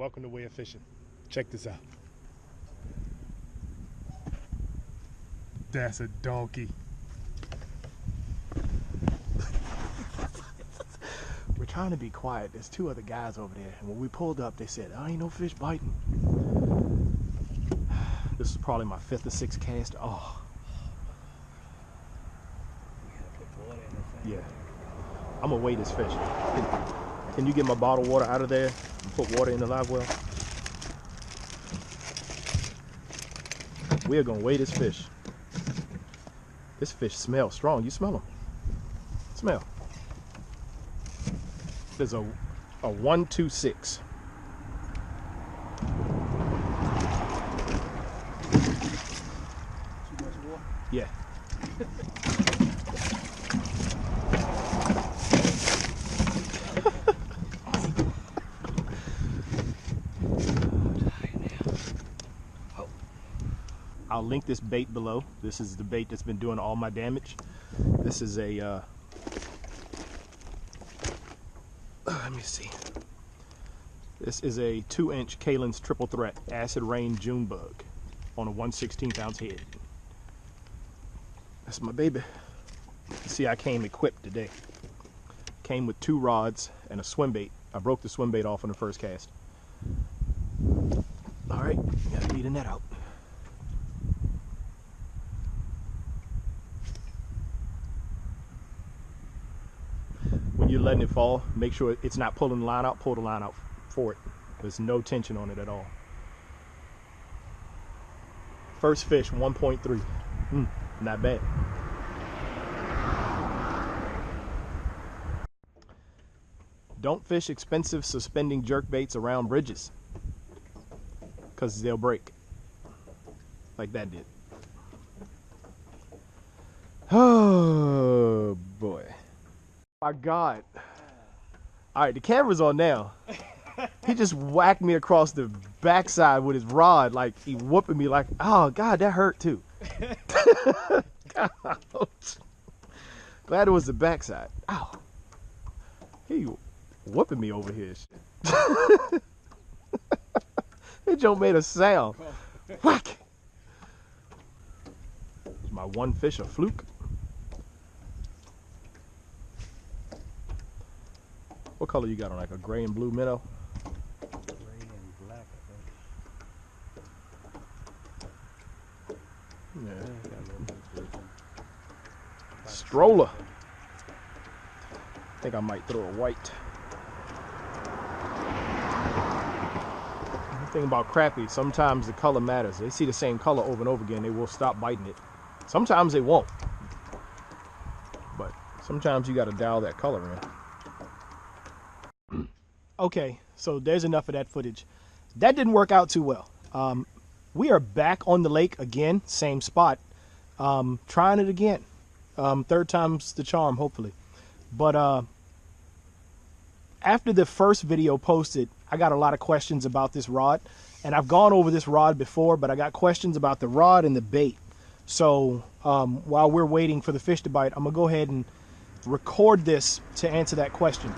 Welcome to Way of Fishing. Check this out. That's a donkey. We're trying to be quiet. There's two other guys over there, and when we pulled up, they said, "I ain't no fish biting." This is probably my 5th or 6th cast. Oh. Yeah. I'm gonna weigh this fish. Can you get my bottled water out of there and put water in the live well? We are gonna weigh this fish. This fish smells strong. You smell him. Smell. There's a 126. Yeah. I'll link this bait below. This is the bait that's been doing all my damage. This is a, let me see. This is a 2-inch Kalins triple threat acid rain June bug on a 1/16 ounce head. That's my baby. See, I came equipped today. Came with 2 rods and a swim bait. I broke the swim bait off on the first cast. All right, gotta lead the net out. When you're letting it fall, make sure it's not pulling the line out. Pull the line out for it. There's no tension on it at all. First fish, 1.3. Not bad. Don't fish expensive suspending jerk baits around bridges, because they'll break like that did. Oh boy. My God. All right, the camera's on now. He just whacked me across the backside with his rod, like he whooping me like, oh God, that hurt too. Glad it was the backside. Ow. He whooping me over here. That joke made a sound. Whack. Is my one fish a fluke? What color you got on, like a gray and blue minnow? Gray and black, I think. Yeah. Stroller. I think I might throw a white. The thing about crappie, sometimes the color matters. They see the same color over and over again, they will stop biting it. Sometimes they won't. But sometimes you got to dial that color in. Okay, so there's enough of that footage. That didn't work out too well. We are back on the lake again, same spot. Trying it again. 3rd time's the charm, hopefully. But after the first video posted, I got a lot of questions about this rod. And I've gone over this rod before, but I got questions about the rod and the bait. So while we're waiting for the fish to bite, I'm going to go ahead and record this to answer that question.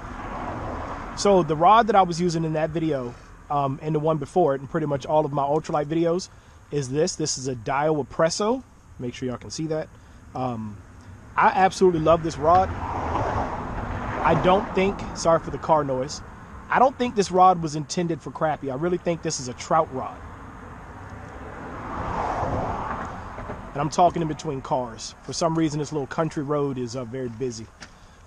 So the rod that I was using in that video, and the one before it, and pretty much all of my ultralight videos, is this. This is a Diawa Presso. Make sure y'all can see that. I absolutely love this rod. I don't think, sorry for the car noise, I don't think this rod was intended for crappie. I really think this is a trout rod. And I'm talking in between cars. For some reason, this little country road is very busy.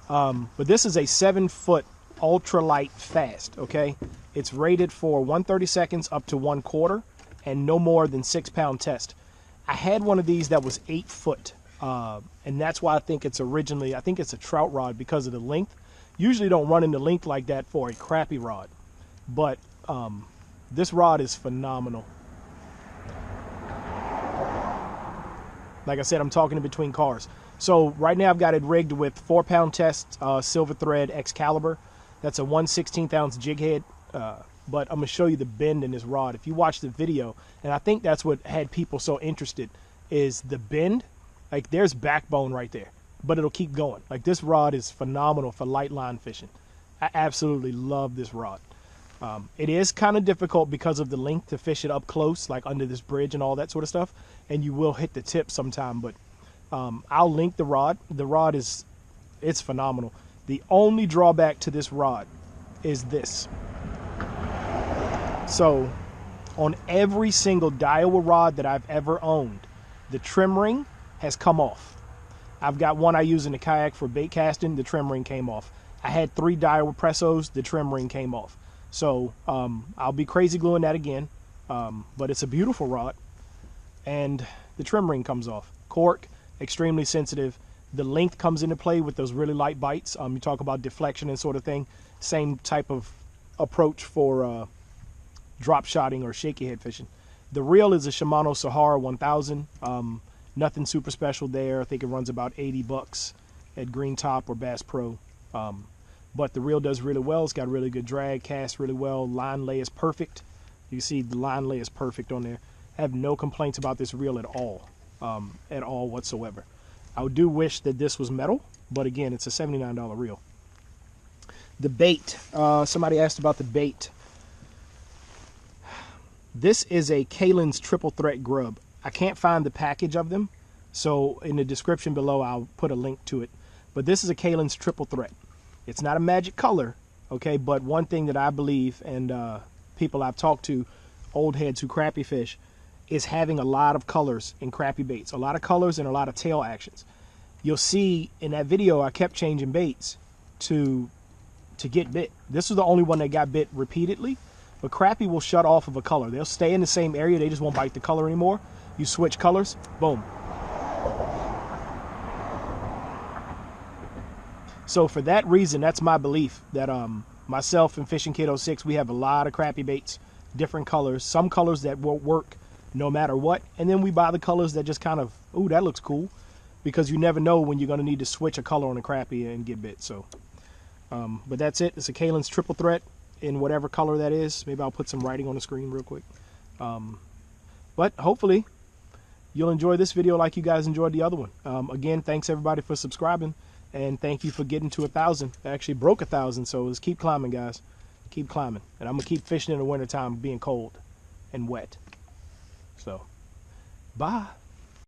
But this is a 7-foot ultralight fast, okay? It's rated for 130 seconds up to 1/4 and no more than 6-pound test. I had one of these that was 8 foot, and that's why I think it's originally, I think it's a trout rod because of the length. Usually don't run into length like that for a crappie rod, but this rod is phenomenal. Like I said, I'm talking in between cars. So right now I've got it rigged with 4-pound test silver thread Excalibur. That's a 1/16 ounce jig head, but I'm gonna show you the bend in this rod. If you watch the video, and I think that's what had people so interested, is the bend. Like there's backbone right there, but it'll keep going. Like this rod is phenomenal for light line fishing. I absolutely love this rod. It is kind of difficult because of the length to fish it up close, like under this bridge and all that sort of stuff, and you will hit the tip sometime, but I'll link the rod. The rod it's phenomenal. The only drawback to this rod is this. So on every single Daiwa rod that I've ever owned, the trim ring has come off. I've got one I use in the kayak for bait casting, the trim ring came off. I had 3 Daiwa Pressos, the trim ring came off. So I'll be crazy gluing that again, but it's a beautiful rod, and the trim ring comes off. Cork, extremely sensitive. The length comes into play with those really light bites. You talk about deflection and sort of thing. Same type of approach for drop shotting or shaky head fishing. The reel is a Shimano Sahara 1000. Nothing super special there. I think it runs about 80 bucks at Green Top or Bass Pro. But the reel does really well. It's got really good drag, casts really well. Line lay is perfect. You see the line lay is perfect on there. I have no complaints about this reel at all whatsoever. I do wish that this was metal, but again, it's a $79 reel. The bait. Somebody asked about the bait. This is a Kalins triple threat grub. I can't find the package of them, so in the description below I'll put a link to it. But this is a Kalins triple threat. It's not a magic color, okay, but one thing that I believe, and people I've talked to, old heads who crappie fish, is having a lot of colors in crappie baits. A lot of colors and a lot of tail actions. You'll see in that video I kept changing baits to get bit. This was the only one that got bit repeatedly, but crappie will shut off of a color. They'll stay in the same area, they just won't bite the color anymore. You switch colors, boom. So for that reason, that's my belief that myself and Fishing Kid 06, we have a lot of crappie baits, different colors, some colors that won't work no matter what, and then we buy the colors that just kind of, ooh, that looks cool, because you never know when you're going to need to switch a color on a crappie and get bit. So, but that's it. It's a Kalins triple threat in whatever color that is. Maybe I'll put some writing on the screen real quick. But hopefully you'll enjoy this video like you guys enjoyed the other one. Again, thanks everybody for subscribing. And thank you for getting to 1,000. I actually broke 1,000, so let's keep climbing, guys. Keep climbing. And I'm going to keep fishing in the wintertime being cold and wet. So, bye.